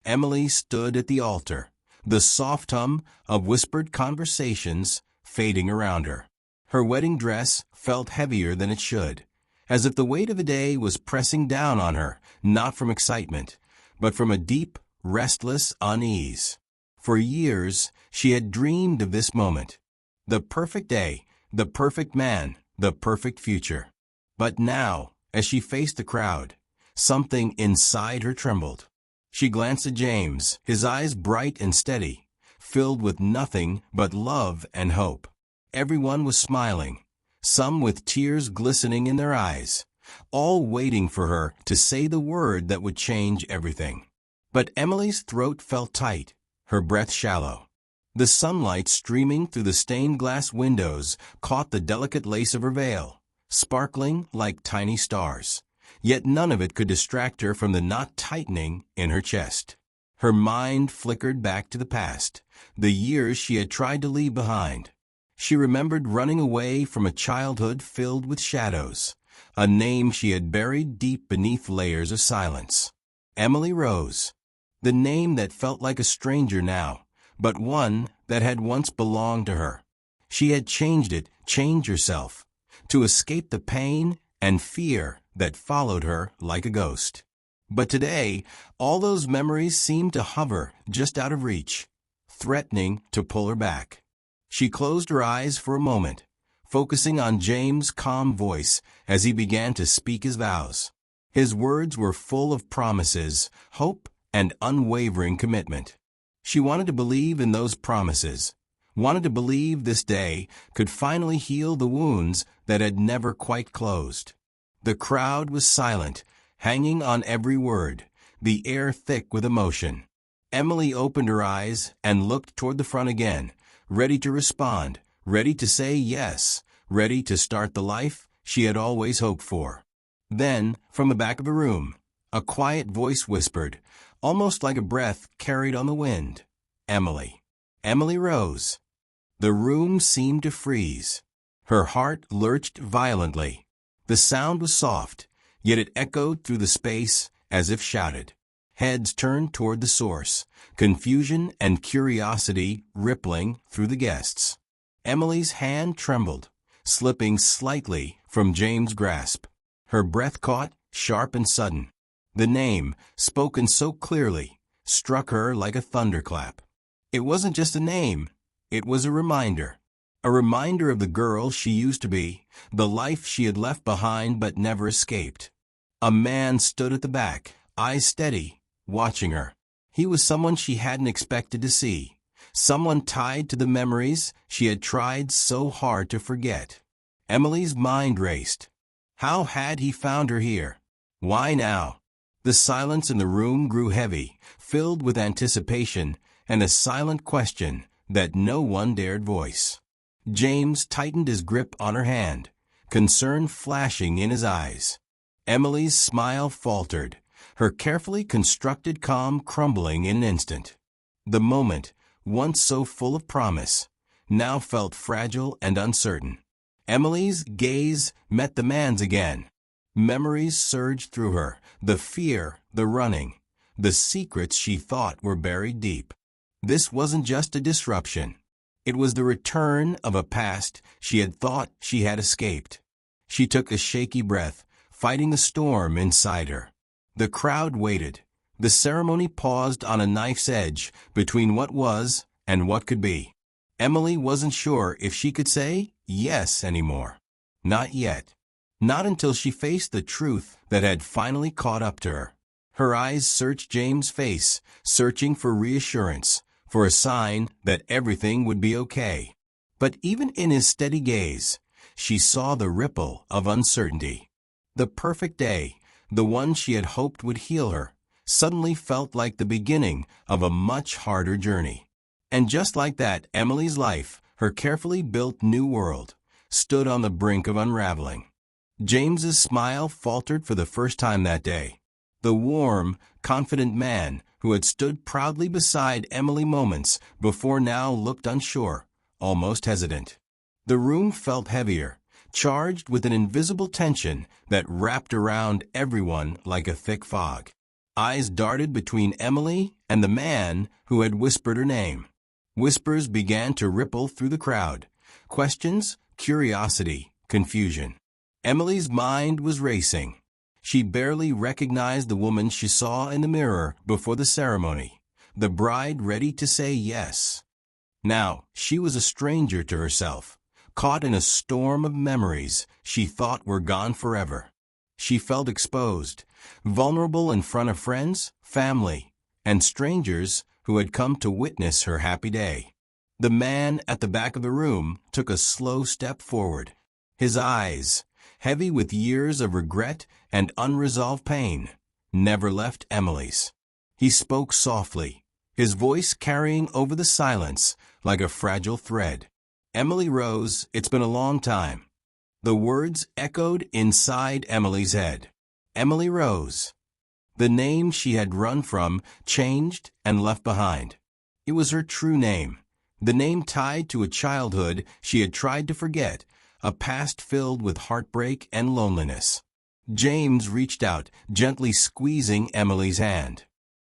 Emily stood at the altar, the soft hum of whispered conversations fading around her. Her wedding dress felt heavier than it should, as if the weight of the day was pressing down on her, not from excitement, but from a deep, restless unease. For years, she had dreamed of this moment. The perfect day, the perfect man, the perfect future. But now, as she faced the crowd, something inside her trembled. She glanced at James, his eyes bright and steady, filled with nothing but love and hope. Everyone was smiling, some with tears glistening in their eyes, all waiting for her to say the word that would change everything. But Emily's throat felt tight, her breath shallow. The sunlight streaming through the stained glass windows caught the delicate lace of her veil, sparkling like tiny stars. Yet none of it could distract her from the knot tightening in her chest. Her mind flickered back to the past, the years she had tried to leave behind. She remembered running away from a childhood filled with shadows, a name she had buried deep beneath layers of silence. Emily Rose, the name that felt like a stranger now, but one that had once belonged to her. She had changed herself, to escape the pain and fear that followed her like a ghost. But today, all those memories seemed to hover just out of reach, threatening to pull her back. She closed her eyes for a moment, focusing on James' calm voice as he began to speak his vows. His words were full of promises, hope, and unwavering commitment. She wanted to believe in those promises, wanted to believe this day could finally heal the wounds that had never quite closed. The crowd was silent, hanging on every word, the air thick with emotion. Emily opened her eyes and looked toward the front again, ready to respond, ready to say yes, ready to start the life she had always hoped for. Then, from the back of the room, a quiet voice whispered, almost like a breath carried on the wind, "Emily." Emily Rose. The room seemed to freeze. Her heart lurched violently. The sound was soft, yet it echoed through the space as if shouted. Heads turned toward the source, confusion and curiosity rippling through the guests. Emily's hand trembled, slipping slightly from James' grasp. Her breath caught, sharp and sudden. The name, spoken so clearly, struck her like a thunderclap. It wasn't just a name, it was a reminder of the girl she used to be, the life she had left behind but never escaped. A man stood at the back, eyes steady, watching her. He was someone she hadn't expected to see, someone tied to the memories she had tried so hard to forget. Emily's mind raced. How had he found her here? Why now? The silence in the room grew heavy, filled with anticipation and a silent question that no one dared voice. James tightened his grip on her hand, concern flashing in his eyes. Emily's smile faltered, her carefully constructed calm crumbling in an instant. The moment, once so full of promise, now felt fragile and uncertain. Emily's gaze met the man's again. Memories surged through her, the fear, the running, the secrets she thought were buried deep. This wasn't just a disruption. It was the return of a past she had thought she had escaped. She took a shaky breath, fighting the storm inside her. The crowd waited. The ceremony paused on a knife's edge between what was and what could be. Emily wasn't sure if she could say yes anymore. Not yet. Not until she faced the truth that had finally caught up to her. Her eyes searched James' face, searching for reassurance, for a sign that everything would be okay. But even in his steady gaze, she saw the ripple of uncertainty. The perfect day, the one she had hoped would heal her, suddenly felt like the beginning of a much harder journey. And just like that, Emily's life, her carefully built new world, stood on the brink of unraveling. James's smile faltered for the first time that day. The warm, confident man who had stood proudly beside Emily moments before now looked unsure, almost hesitant. The room felt heavier, charged with an invisible tension that wrapped around everyone like a thick fog. Eyes darted between Emily and the man who had whispered her name. Whispers began to ripple through the crowd. Questions, curiosity, confusion. Emily's mind was racing. She barely recognized the woman she saw in the mirror before the ceremony, the bride ready to say yes. Now, she was a stranger to herself, caught in a storm of memories she thought were gone forever. She felt exposed, vulnerable in front of friends, family, and strangers who had come to witness her happy day. The man at the back of the room took a slow step forward. His eyes, heavy with years of regret and unresolved pain, never left Emily's. He spoke softly, his voice carrying over the silence like a fragile thread. Emily rose. It's been a long time. The words echoed inside Emily's head. Emily rose. The name she had run from changed and left behind. It was her true name, the name tied to a childhood she had tried to forget, a past filled with heartbreak and loneliness. James reached out, gently squeezing Emily's hand.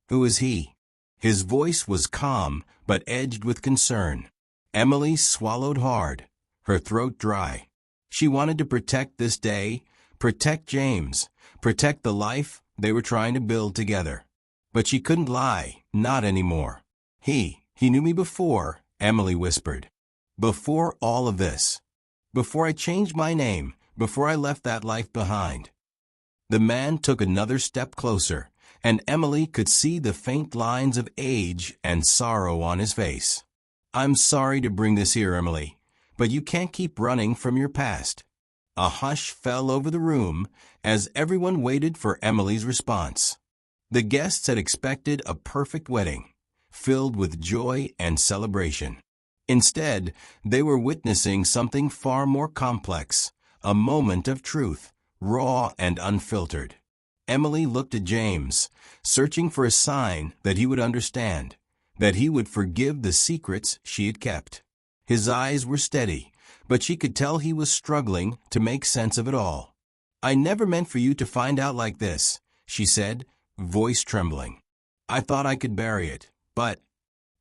Who is he? His voice was calm, but edged with concern. Emily swallowed hard, her throat dry. She wanted to protect this day, protect James, protect the life they were trying to build together. But she couldn't lie, not anymore. He knew me before, Emily whispered. Before all of this. Before I changed my name, before I left that life behind. The man took another step closer, and Emily could see the faint lines of age and sorrow on his face. I'm sorry to bring this here, Emily, but you can't keep running from your past. A hush fell over the room as everyone waited for Emily's response. The guests had expected a perfect wedding, filled with joy and celebration. Instead, they were witnessing something far more complex, a moment of truth, raw and unfiltered. Emily looked at James, searching for a sign that he would understand, that he would forgive the secrets she had kept. His eyes were steady, but she could tell he was struggling to make sense of it all. I never meant for you to find out like this, she said, voice trembling. I thought I could bury it, but...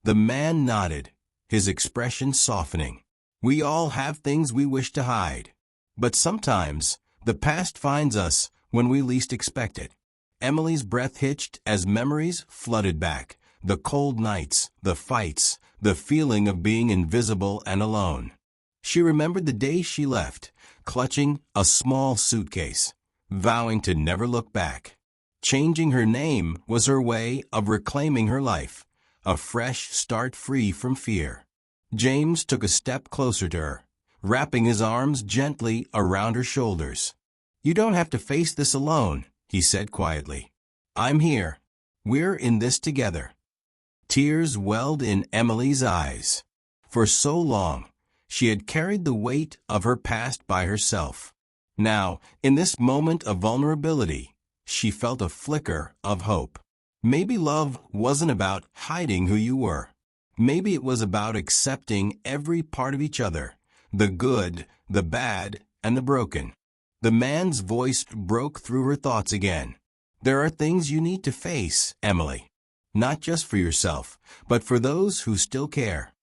The man nodded, his expression softening. We all have things we wish to hide. But sometimes, the past finds us when we least expect it. Emily's breath hitched as memories flooded back. The cold nights, the fights, the feeling of being invisible and alone. She remembered the day she left, clutching a small suitcase, vowing to never look back. Changing her name was her way of reclaiming her life, a fresh start free from fear. James took a step closer to her, wrapping his arms gently around her shoulders. You don't have to face this alone, he said quietly. I'm here. We're in this together. Tears welled in Emily's eyes. For so long, she had carried the weight of her past by herself. Now, in this moment of vulnerability, she felt a flicker of hope. Maybe love wasn't about hiding who you were. Maybe it was about accepting every part of each other, the good, the bad, and the broken. The man's voice broke through her thoughts again. There are things you need to face, Emily. Not just for yourself, but for those who still care.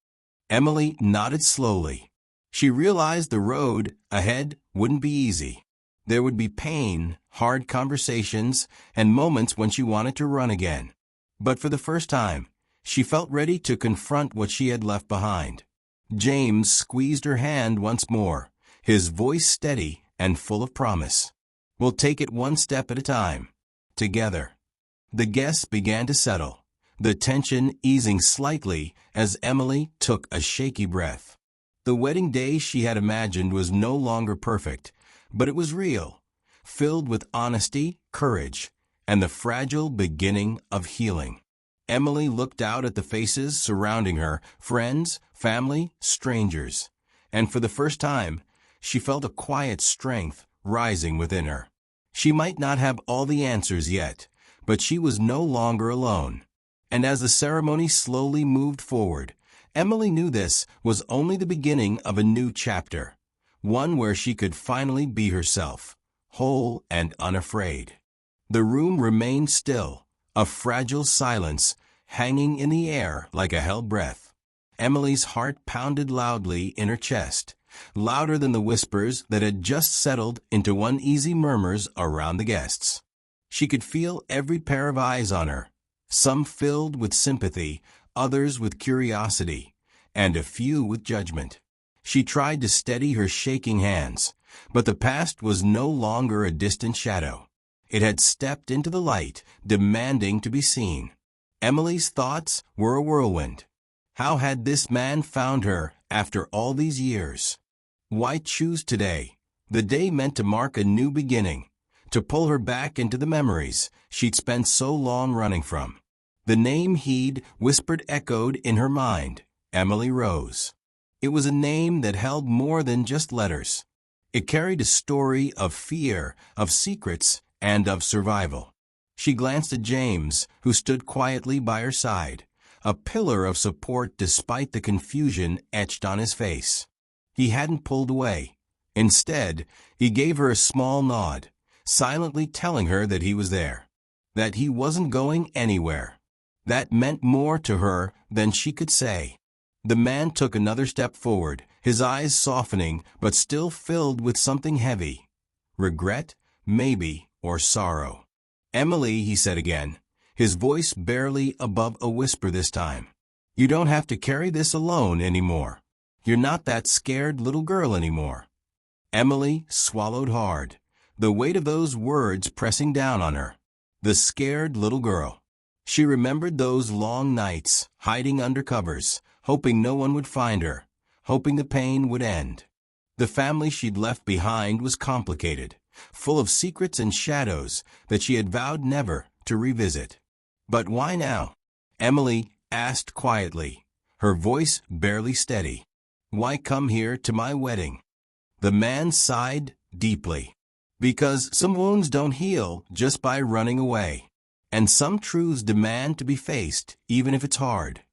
Emily nodded slowly. She realized the road ahead wouldn't be easy. There would be pain, hard conversations, and moments when she wanted to run again. But for the first time, she felt ready to confront what she had left behind. James squeezed her hand once more, his voice steady and full of promise. We'll take it one step at a time, together. The guests began to settle, the tension easing slightly as Emily took a shaky breath. The wedding day she had imagined was no longer perfect, but it was real, filled with honesty, courage, and the fragile beginning of healing. Emily looked out at the faces surrounding her, friends, family, strangers, and for the first time, she felt a quiet strength rising within her. She might not have all the answers yet, but she was no longer alone. And as the ceremony slowly moved forward, Emily knew this was only the beginning of a new chapter, one where she could finally be herself, whole and unafraid. The room remained still, a fragile silence hanging in the air like a held breath. Emily's heart pounded loudly in her chest, louder than the whispers that had just settled into uneasy murmurs around the guests. She could feel every pair of eyes on her, some filled with sympathy, others with curiosity, and a few with judgment. She tried to steady her shaking hands, but the past was no longer a distant shadow. It had stepped into the light, demanding to be seen. Emily's thoughts were a whirlwind. How had this man found her after all these years? Why choose today, the day meant to mark a new beginning, to pull her back into the memories she'd spent so long running from? The name he'd whispered echoed in her mind, Emily Rose. It was a name that held more than just letters. It carried a story of fear, of secrets, and of survival. She glanced at James, who stood quietly by her side, a pillar of support despite the confusion etched on his face. He hadn't pulled away. Instead, he gave her a small nod, silently telling her that he was there, that he wasn't going anywhere. That meant more to her than she could say. The man took another step forward, his eyes softening but still filled with something heavy. Regret, maybe, or sorrow. "Emily," he said again, his voice barely above a whisper this time. "You don't have to carry this alone anymore. You're not that scared little girl anymore." Emily swallowed hard, the weight of those words pressing down on her. The scared little girl. She remembered those long nights, hiding under covers, hoping no one would find her, hoping the pain would end. The family she'd left behind was complicated, full of secrets and shadows that she had vowed never to revisit. But why now? Emily asked quietly, her voice barely steady. "Why come here to my wedding?" The man sighed deeply. "Because some wounds don't heal just by running away, and some truths demand to be faced even if it's hard."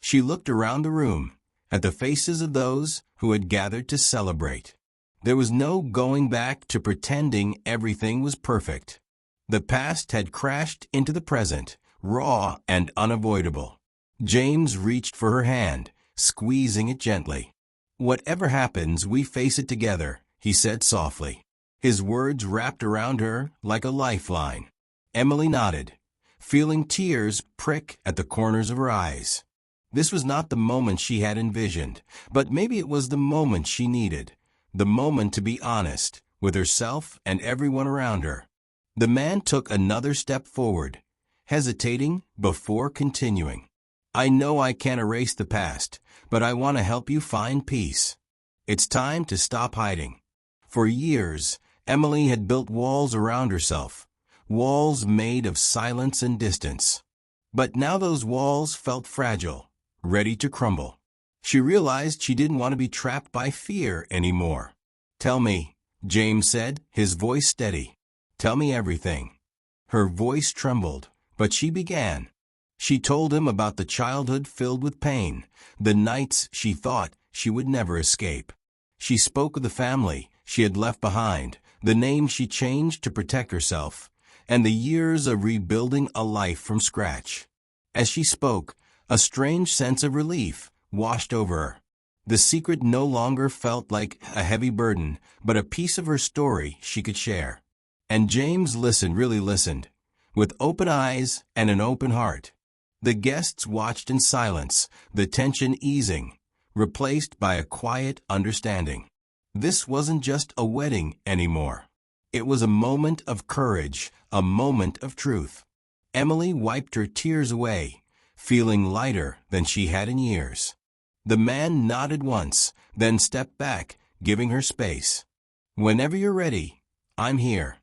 She looked around the room, at the faces of those who had gathered to celebrate. There was no going back to pretending everything was perfect. The past had crashed into the present, raw and unavoidable. James reached for her hand, squeezing it gently. "Whatever happens, we face it together," he said softly. His words wrapped around her like a lifeline. Emily nodded, feeling tears prick at the corners of her eyes. This was not the moment she had envisioned, but maybe it was the moment she needed, the moment to be honest with herself and everyone around her. The man took another step forward, hesitating before continuing. "I know I can't erase the past, but I want to help you find peace. It's time to stop hiding." For years, Emily had built walls around herself, walls made of silence and distance. But now those walls felt fragile, ready to crumble. She realized she didn't want to be trapped by fear anymore. "Tell me," James said, his voice steady. "Tell me everything." Her voice trembled, but she began. She told him about the childhood filled with pain, the nights she thought she would never escape. She spoke of the family she had left behind, the name she changed to protect herself, and the years of rebuilding a life from scratch. As she spoke, a strange sense of relief washed over her. The secret no longer felt like a heavy burden, but a piece of her story she could share. And James really listened, with open eyes and an open heart. The guests watched in silence, the tension easing, replaced by a quiet understanding. This wasn't just a wedding anymore. It was a moment of courage, a moment of truth. Emily wiped her tears away, feeling lighter than she had in years. The man nodded once, then stepped back, giving her space. "Whenever you're ready, I'm here."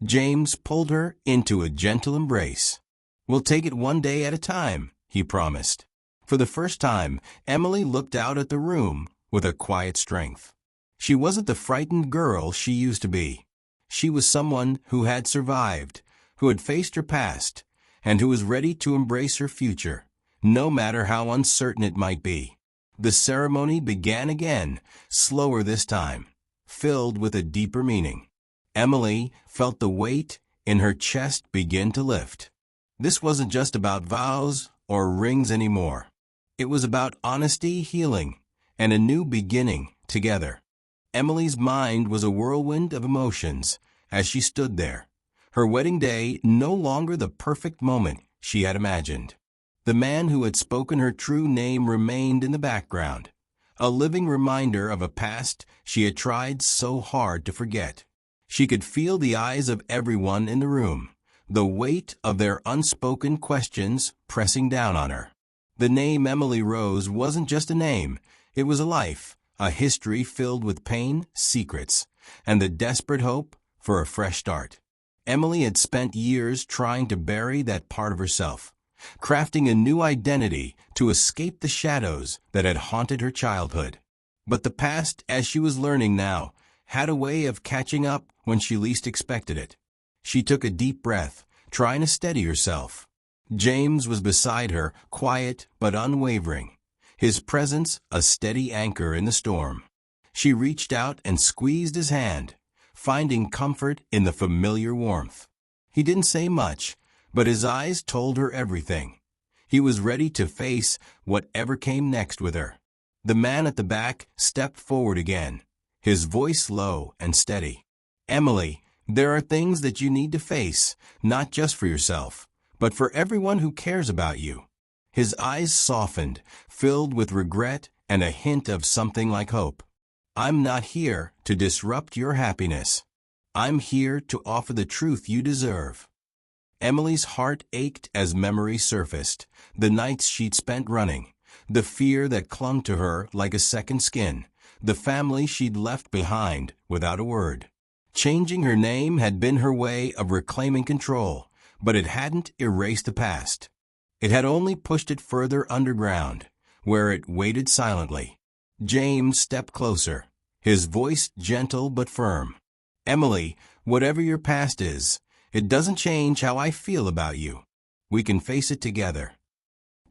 James pulled her into a gentle embrace. "We'll take it one day at a time," he promised. For the first time, Emily looked out at the room with a quiet strength. She wasn't the frightened girl she used to be. She was someone who had survived, who had faced her past, and who was ready to embrace her future, no matter how uncertain it might be. The ceremony began again, slower this time, filled with a deeper meaning. Emily felt the weight in her chest begin to lift. This wasn't just about vows or rings anymore. It was about honesty, healing, and a new beginning together. Emily's mind was a whirlwind of emotions as she stood there, her wedding day no longer the perfect moment she had imagined. The man who had spoken her true name remained in the background, a living reminder of a past she had tried so hard to forget. She could feel the eyes of everyone in the room, the weight of their unspoken questions pressing down on her. The name Emily Rose wasn't just a name, it was a life, a history filled with pain, secrets, and the desperate hope for a fresh start. Emily had spent years trying to bury that part of herself, crafting a new identity to escape the shadows that had haunted her childhood. But the past, as she was learning now, had a way of catching up when she least expected it. She took a deep breath, trying to steady herself. James was beside her, quiet but unwavering, his presence a steady anchor in the storm. She reached out and squeezed his hand, finding comfort in the familiar warmth. He didn't say much, but his eyes told her everything. He was ready to face whatever came next with her. The man at the back stepped forward again, his voice low and steady. "Emily, there are things that you need to face, not just for yourself, but for everyone who cares about you." His eyes softened, filled with regret and a hint of something like hope. "I'm not here to disrupt your happiness. I'm here to offer the truth you deserve." Emily's heart ached as memories surfaced, the nights she'd spent running, the fear that clung to her like a second skin, the family she'd left behind without a word. Changing her name had been her way of reclaiming control, but it hadn't erased the past. It had only pushed it further underground, where it waited silently. James stepped closer, his voice gentle but firm. "Emily, whatever your past is, it doesn't change how I feel about you. We can face it together."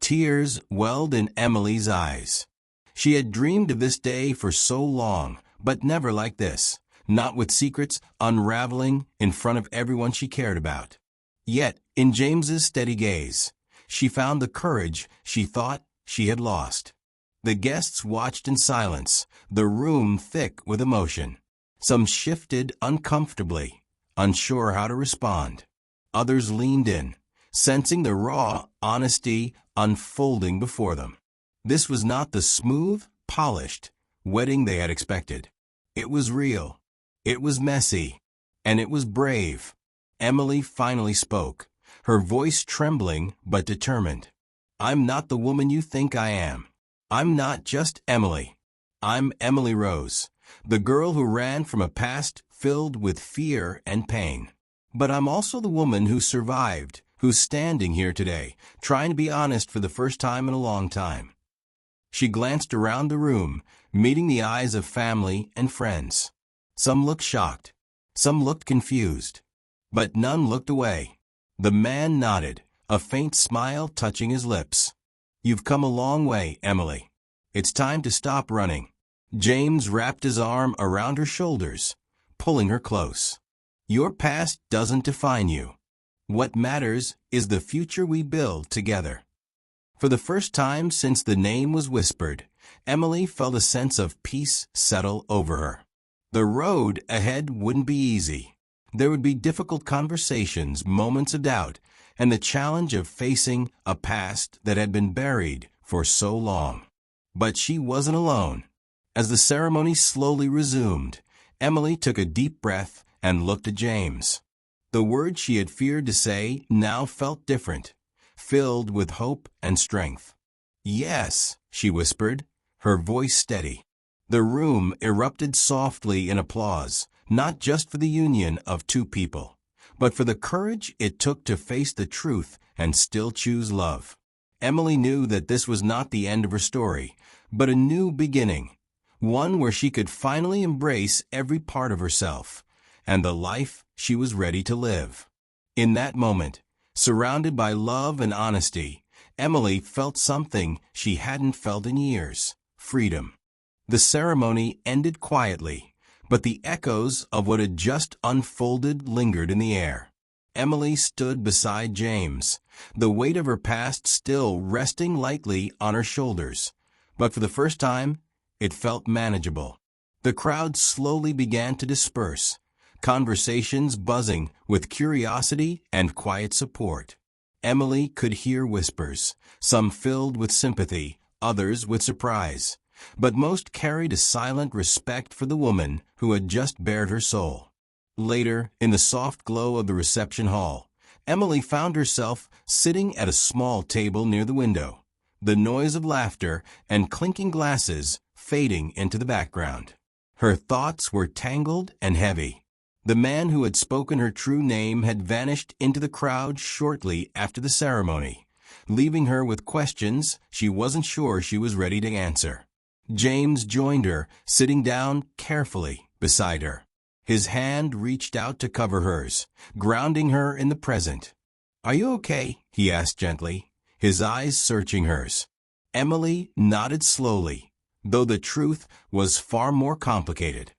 Tears welled in Emily's eyes. She had dreamed of this day for so long, but never like this, not with secrets unraveling in front of everyone she cared about. Yet, in James's steady gaze, she found the courage she thought she had lost. The guests watched in silence, the room thick with emotion. Some shifted uncomfortably, unsure how to respond. Others leaned in, sensing the raw honesty unfolding before them. This was not the smooth, polished wedding they had expected. It was real, it was messy, and it was brave. Emily finally spoke, her voice trembling but determined. "I'm not the woman you think I am. I'm not just Emily. I'm Emily Rose, the girl who ran from a past filled with fear and pain. But I'm also the woman who survived, who's standing here today, trying to be honest for the first time in a long time." She glanced around the room, meeting the eyes of family and friends. Some looked shocked, some looked confused, but none looked away. The man nodded, a faint smile touching his lips. "You've come a long way, Emily. It's time to stop running." James wrapped his arm around her shoulders, pulling her close. "Your past doesn't define you. What matters is the future we build together." For the first time since the name was whispered, Emily felt a sense of peace settle over her. The road ahead wouldn't be easy. There would be difficult conversations, moments of doubt, and the challenge of facing a past that had been buried for so long. But she wasn't alone. As the ceremony slowly resumed, Emily took a deep breath and looked at James. The words she had feared to say now felt different, filled with hope and strength. "Yes," she whispered, her voice steady. The room erupted softly in applause, not just for the union of two people, but for the courage it took to face the truth and still choose love. Emily knew that this was not the end of her story, but a new beginning, one where she could finally embrace every part of herself and the life she was ready to live. In that moment, surrounded by love and honesty, Emily felt something she hadn't felt in years: freedom. The ceremony ended quietly, but the echoes of what had just unfolded lingered in the air. Emily stood beside James, the weight of her past still resting lightly on her shoulders. But for the first time, it felt manageable. The crowd slowly began to disperse, conversations buzzing with curiosity and quiet support. Emily could hear whispers, some filled with sympathy, others with surprise, but most carried a silent respect for the woman who had just bared her soul. Later, in the soft glow of the reception hall, Emily found herself sitting at a small table near the window, the noise of laughter and clinking glasses fading into the background. Her thoughts were tangled and heavy. The man who had spoken her true name had vanished into the crowd shortly after the ceremony, leaving her with questions she wasn't sure she was ready to answer. James joined her, sitting down carefully beside her. His hand reached out to cover hers, grounding her in the present. "Are you okay?" he asked gently, his eyes searching hers. Emily nodded slowly, though the truth was far more complicated.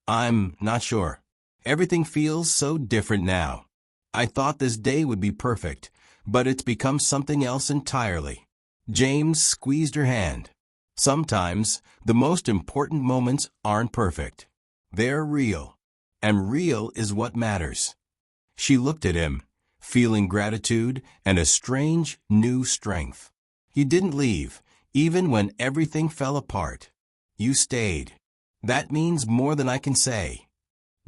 "I'm not sure. Everything feels so different now. I thought this day would be perfect, but it's become something else entirely." James squeezed her hand. Sometimes, the most important moments aren't perfect. They're real. And real is what matters. She looked at him, feeling gratitude and a strange, new strength. "You didn't leave, even when everything fell apart. You stayed. That means more than I can say."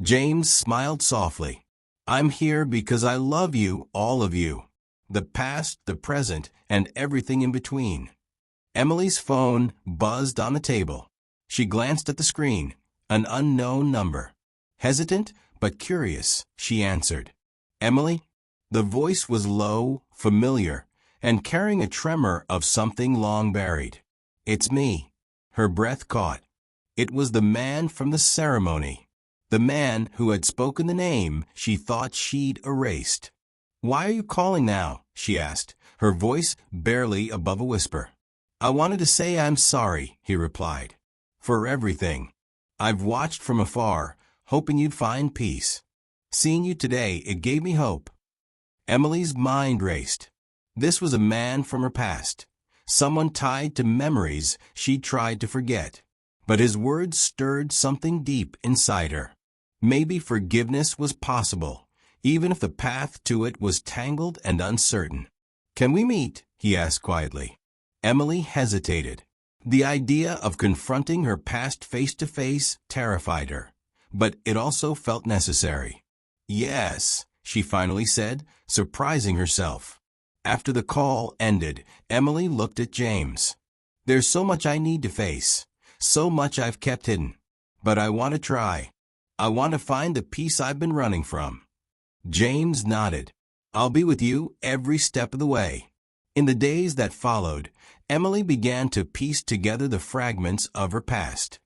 James smiled softly. "I'm here because I love you, all of you. The past, the present, and everything in between." Emily's phone buzzed on the table. She glanced at the screen, an unknown number. Hesitant but curious, she answered. "Emily?" The voice was low, familiar, and carrying a tremor of something long buried. "It's me." Her breath caught. It was the man from the ceremony, the man who had spoken the name she thought she'd erased. "Why are you calling now?" she asked, her voice barely above a whisper. "I wanted to say I'm sorry," he replied. "For everything. I've watched from afar, hoping you'd find peace. Seeing you today, it gave me hope." Emily's mind raced. This was a man from her past, someone tied to memories she tried to forget. But his words stirred something deep inside her. Maybe forgiveness was possible, even if the path to it was tangled and uncertain. "Can we meet?" he asked quietly. Emily hesitated. The idea of confronting her past face to face terrified her, but it also felt necessary. "Yes," she finally said, surprising herself. After the call ended, Emily looked at James. "There's so much I need to face, so much I've kept hidden. But I want to try. I want to find the peace I've been running from." James nodded. "I'll be with you every step of the way." In the days that followed, Emily began to piece together the fragments of her past.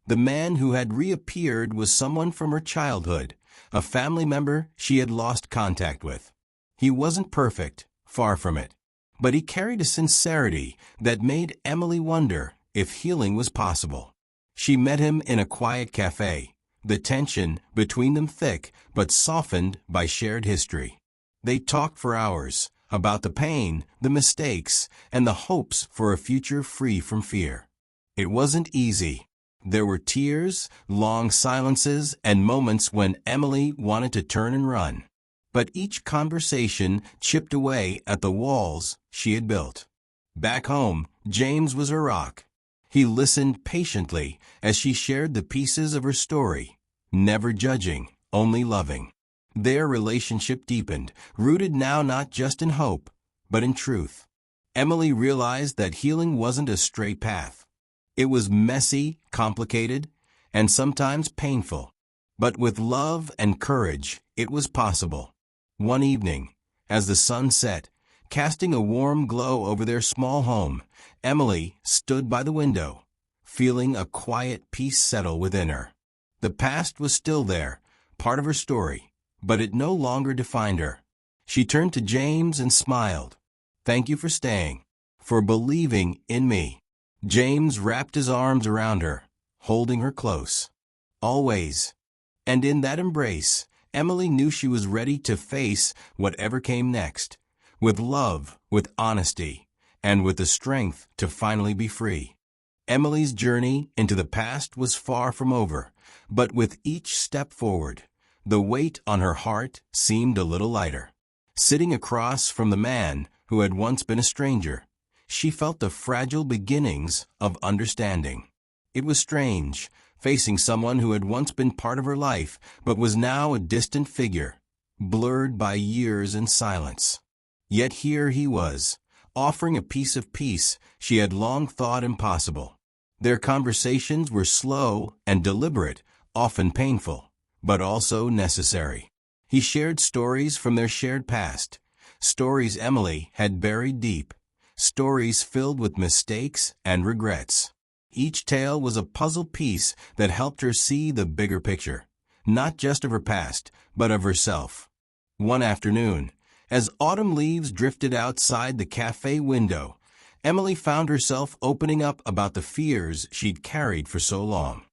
The man who had reappeared was someone from her childhood, a family member she had lost contact with. He wasn't perfect, far from it, but he carried a sincerity that made Emily wonder if healing was possible. She met him in a quiet cafe, the tension between them thick but softened by shared history. They talked for hours about the pain, the mistakes, and the hopes for a future free from fear. It wasn't easy. There were tears, long silences, and moments when Emily wanted to turn and run. But each conversation chipped away at the walls she had built. Back home, James was her rock. He listened patiently as she shared the pieces of her story, never judging, only loving. Their relationship deepened, rooted now not just in hope, but in truth. Emily realized that healing wasn't a straight path. It was messy, complicated, and sometimes painful. But with love and courage, it was possible. One evening, as the sun set, casting a warm glow over their small home, Emily stood by the window, feeling a quiet peace settle within her. The past was still there, part of her story, but it no longer defined her. She turned to James and smiled. "Thank you for staying, for believing in me." James wrapped his arms around her, holding her close. "Always." And in that embrace, Emily knew she was ready to face whatever came next, with love, with honesty, and with the strength to finally be free. Emily's journey into the past was far from over, but with each step forward, the weight on her heart seemed a little lighter. Sitting across from the man who had once been a stranger, she felt the fragile beginnings of understanding. It was strange, facing someone who had once been part of her life, but was now a distant figure, blurred by years and silence. Yet here he was, offering a piece of peace she had long thought impossible. Their conversations were slow and deliberate, often painful, but also necessary. He shared stories from their shared past, stories Emily had buried deep, stories filled with mistakes and regrets. Each tale was a puzzle piece that helped her see the bigger picture, not just of her past, but of herself. One afternoon, as autumn leaves drifted outside the cafe window, Emily found herself opening up about the fears she'd carried for so long.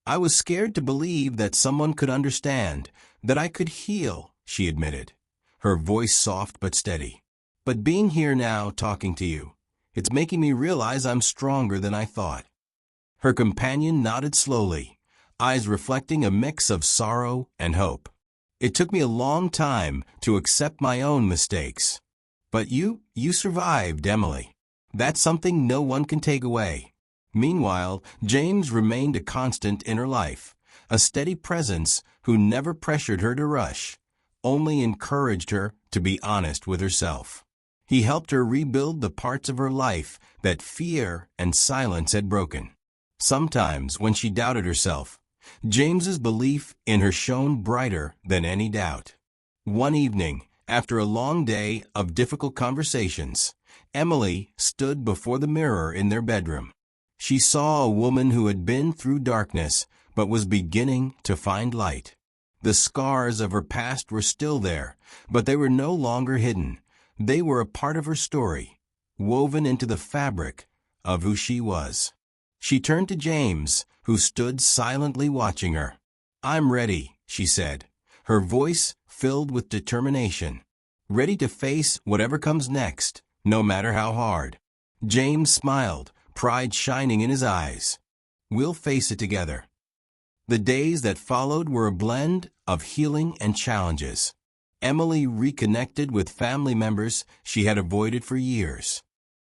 "I was scared to believe that someone could understand, that I could heal," she admitted, her voice soft but steady. "But being here now talking to you, it's making me realize I'm stronger than I thought." Her companion nodded slowly, eyes reflecting a mix of sorrow and hope. "It took me a long time to accept my own mistakes. But you survived, Emily. That's something no one can take away." Meanwhile, James remained a constant in her life, a steady presence who never pressured her to rush, only encouraged her to be honest with herself. He helped her rebuild the parts of her life that fear and silence had broken. Sometimes, when she doubted herself, James's belief in her shone brighter than any doubt. One evening, after a long day of difficult conversations, Emily stood before the mirror in their bedroom. She saw a woman who had been through darkness but was beginning to find light. The scars of her past were still there, but they were no longer hidden. They were a part of her story, woven into the fabric of who she was. She turned to James, who stood silently watching her. "I'm ready," she said, her voice filled with determination. "Ready to face whatever comes next, no matter how hard." James smiled, pride shining in his eyes. "We'll face it together." The days that followed were a blend of healing and challenges. Emily reconnected with family members she had avoided for years.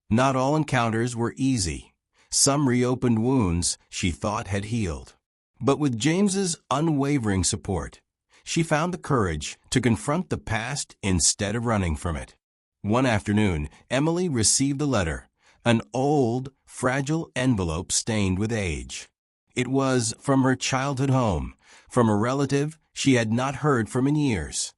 Not all encounters were easy. Some reopened wounds she thought had healed. But with James's unwavering support, she found the courage to confront the past instead of running from it. One afternoon, Emily received a letter, an old, fragile envelope stained with age. It was from her childhood home, from a relative she had not heard from in years.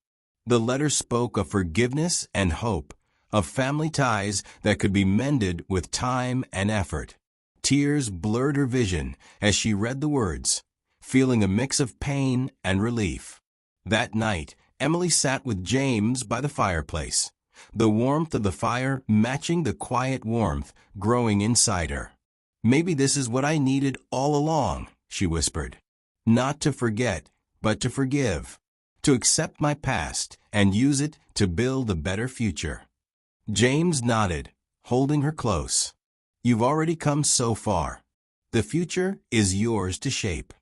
The letter spoke of forgiveness and hope, of family ties that could be mended with time and effort. Tears blurred her vision as she read the words, feeling a mix of pain and relief. That night, Emily sat with James by the fireplace, the warmth of the fire matching the quiet warmth growing inside her. "Maybe this is what I needed all along," she whispered. "Not to forget, but to forgive. To accept my past and use it to build a better future." James nodded, holding her close. "You've already come so far. The future is yours to shape."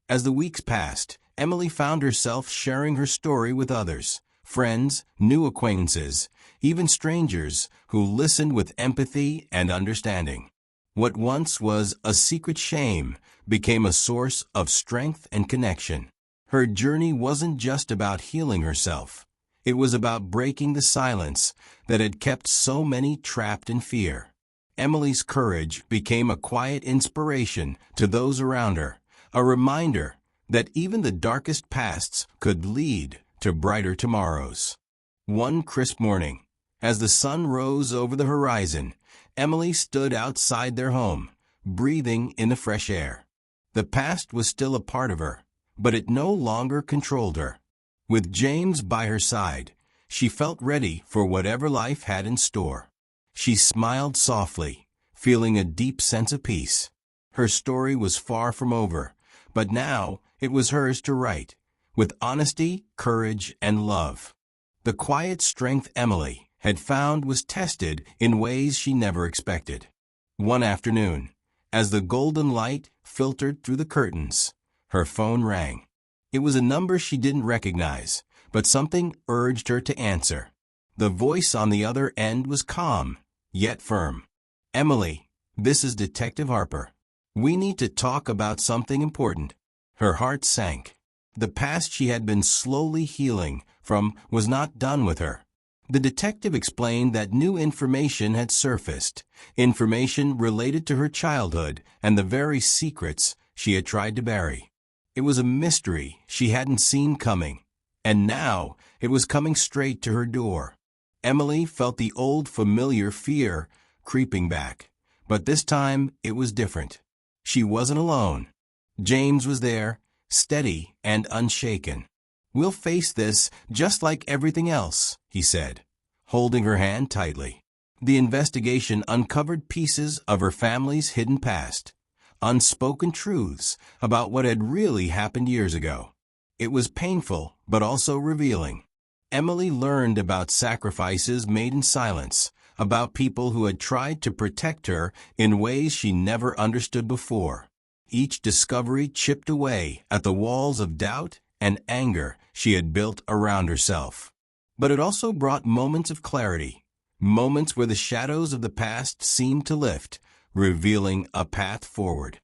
As the weeks passed, Emily found herself sharing her story with others, friends, new acquaintances, even strangers who listened with empathy and understanding. What once was a secret shame became a source of strength and connection. Her journey wasn't just about healing herself. It was about breaking the silence that had kept so many trapped in fear. Emily's courage became a quiet inspiration to those around her, a reminder that even the darkest pasts could lead to brighter tomorrows. One crisp morning, as the sun rose over the horizon, Emily stood outside their home, breathing in the fresh air. The past was still a part of her, but it no longer controlled her. With James by her side, she felt ready for whatever life had in store. She smiled softly, feeling a deep sense of peace. Her story was far from over, but now it was hers to write, with honesty, courage, and love. The quiet strength Emily had found was tested in ways she never expected. One afternoon, as the golden light filtered through the curtains, her phone rang. It was a number she didn't recognize, but something urged her to answer. The voice on the other end was calm, yet firm. "Emily, this is Detective Harper. We need to talk about something important." Her heart sank. The past she had been slowly healing from was not done with her. The detective explained that new information had surfaced, information related to her childhood and the very secrets she had tried to bury. It was a mystery she hadn't seen coming, and now it was coming straight to her door. Emily felt the old familiar fear creeping back, but this time it was different. She wasn't alone. James was there, steady and unshaken. "We'll face this just like everything else," he said, holding her hand tightly. The investigation uncovered pieces of her family's hidden past, unspoken truths about what had really happened years ago. It was painful, but also revealing. Emily learned about sacrifices made in silence, about people who had tried to protect her in ways she never understood before. Each discovery chipped away at the walls of doubt and anger she had built around herself. But it also brought moments of clarity, moments where the shadows of the past seemed to lift, revealing a path forward.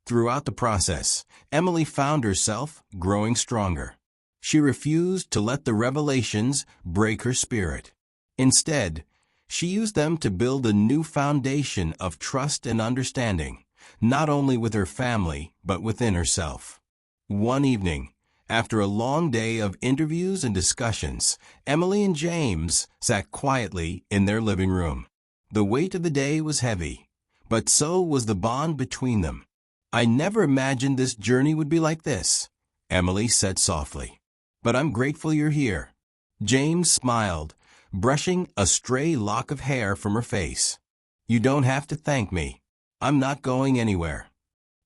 Throughout the process, Emily found herself growing stronger. She refused to let the revelations break her spirit. Instead, she used them to build a new foundation of trust and understanding, not only with her family, but within herself. One evening, after a long day of interviews and discussions, Emily and James sat quietly in their living room. The weight of the day was heavy, but so was the bond between them. "I never imagined this journey would be like this," Emily said softly. "But I'm grateful you're here." James smiled, brushing a stray lock of hair from her face. "You don't have to thank me. I'm not going anywhere."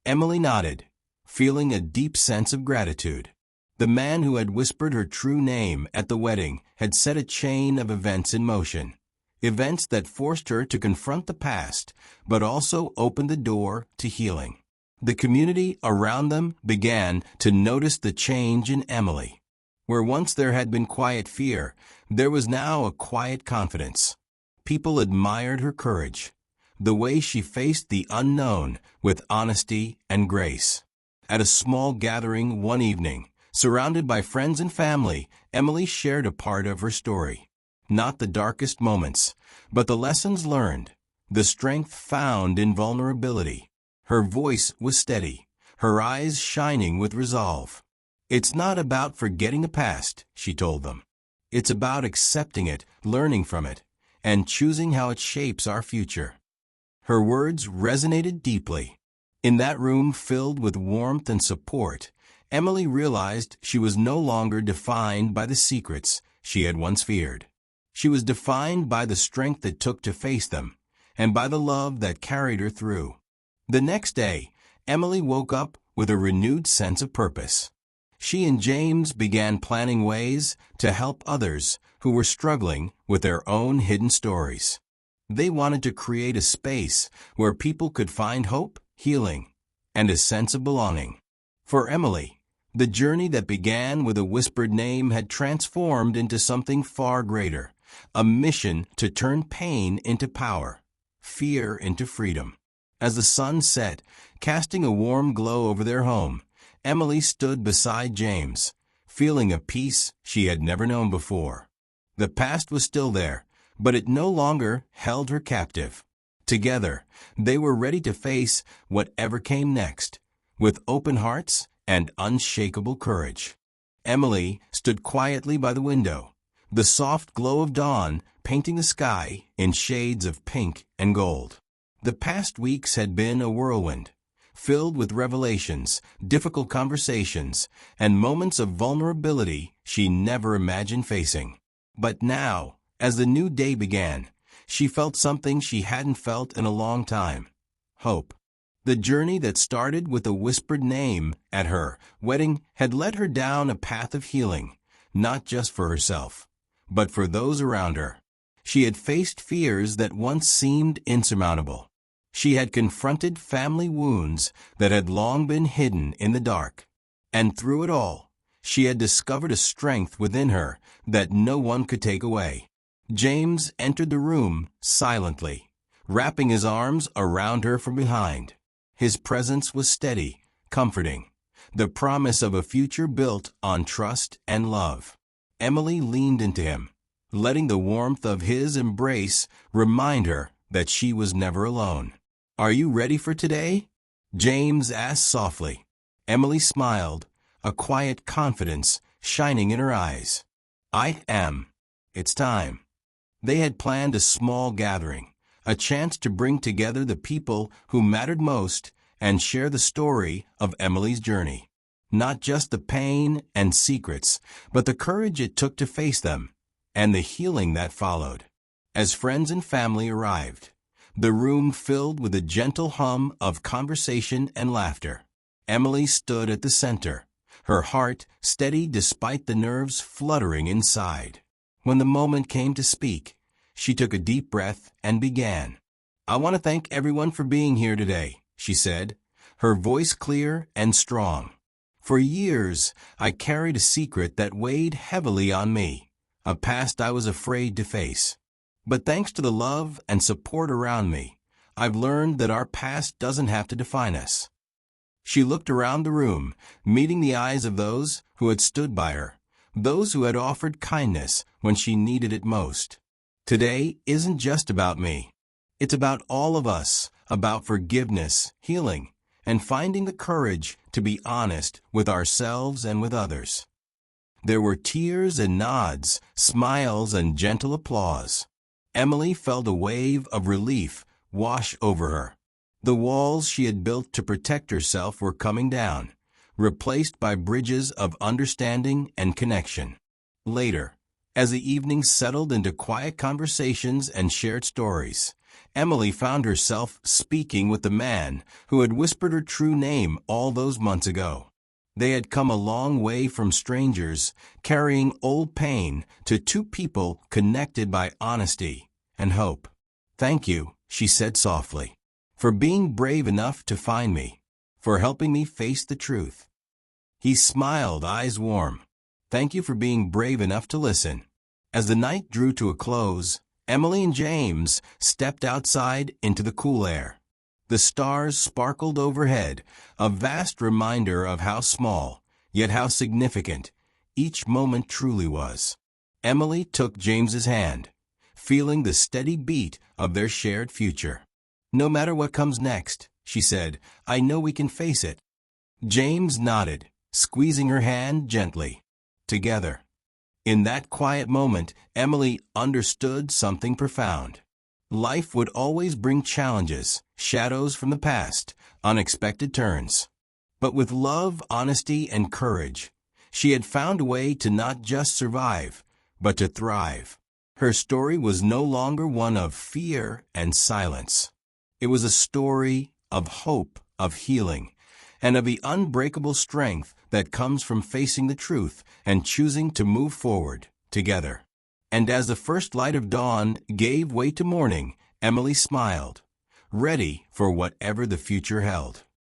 Emily nodded, feeling a deep sense of gratitude. The man who had whispered her true name at the wedding had set a chain of events in motion. Events that forced her to confront the past, but also opened the door to healing. The community around them began to notice the change in Emily. Where once there had been quiet fear, there was now a quiet confidence. People admired her courage, the way she faced the unknown with honesty and grace. At a small gathering one evening, surrounded by friends and family, Emily shared a part of her story. Not the darkest moments, but the lessons learned, the strength found in vulnerability. Her voice was steady, her eyes shining with resolve. "It's not about forgetting the past," she told them. "It's about accepting it, learning from it, and choosing how it shapes our future." Her words resonated deeply. In that room filled with warmth and support, Emily realized she was no longer defined by the secrets she had once feared. She was defined by the strength it took to face them, and by the love that carried her through. The next day, Emily woke up with a renewed sense of purpose. She and James began planning ways to help others who were struggling with their own hidden stories. They wanted to create a space where people could find hope, healing, and a sense of belonging. For Emily, the journey that began with a whispered name had transformed into something far greater, a mission to turn pain into power, fear into freedom. As the sun set, casting a warm glow over their home, Emily stood beside James, feeling a peace she had never known before. The past was still there, but it no longer held her captive. Together, they were ready to face whatever came next, with open hearts and unshakable courage. Emily stood quietly by the window, the soft glow of dawn painting the sky in shades of pink and gold. The past weeks had been a whirlwind, filled with revelations, difficult conversations, and moments of vulnerability she never imagined facing. But now, as the new day began, she felt something she hadn't felt in a long time: hope. The journey that started with a whispered name at her wedding had led her down a path of healing, not just for herself, but for those around her. She had faced fears that once seemed insurmountable. She had confronted family wounds that had long been hidden in the dark. And through it all, she had discovered a strength within her that no one could take away. James entered the room silently, wrapping his arms around her from behind. His presence was steady, comforting, the promise of a future built on trust and love. Emily leaned into him, letting the warmth of his embrace remind her that she was never alone. "Are you ready for today?" James asked softly. Emily smiled, a quiet confidence shining in her eyes. "I am. It's time." They had planned a small gathering, a chance to bring together the people who mattered most and share the story of Emily's journey. Not just the pain and secrets, but the courage it took to face them, and the healing that followed. As friends and family arrived, the room filled with a gentle hum of conversation and laughter. Emily stood at the center, her heart steady despite the nerves fluttering inside. When the moment came to speak, she took a deep breath and began. "I want to thank everyone for being here today," she said, her voice clear and strong. "For years, I carried a secret that weighed heavily on me, a past I was afraid to face. But thanks to the love and support around me, I've learned that our past doesn't have to define us." She looked around the room, meeting the eyes of those who had stood by her, those who had offered kindness when she needed it most. "Today isn't just about me. It's about all of us, about forgiveness, healing, and finding the courage to be honest with ourselves and with others." There were tears and nods, smiles and gentle applause. Emily felt a wave of relief wash over her. The walls she had built to protect herself were coming down, replaced by bridges of understanding and connection. Later, as the evening settled into quiet conversations and shared stories, Emily found herself speaking with the man who had whispered her true name all those months ago. They had come a long way from strangers, carrying old pain, to two people connected by honesty and hope. "Thank you," she said softly, "for being brave enough to find me, for helping me face the truth." He smiled, eyes warm. "Thank you for being brave enough to listen." As the night drew to a close, Emily and James stepped outside into the cool air. The stars sparkled overhead, a vast reminder of how small, yet how significant, each moment truly was. Emily took James's hand, feeling the steady beat of their shared future. "No matter what comes next," she said, "I know we can face it." James nodded, squeezing her hand gently. Together. In that quiet moment, Emily understood something profound. Life would always bring challenges, shadows from the past, unexpected turns. But with love, honesty, and courage, she had found a way to not just survive, but to thrive. Her story was no longer one of fear and silence. It was a story of hope, of healing, and of the unbreakable strength that comes from facing the truth and choosing to move forward together. And as the first light of dawn gave way to morning, Emily smiled, ready for whatever the future held.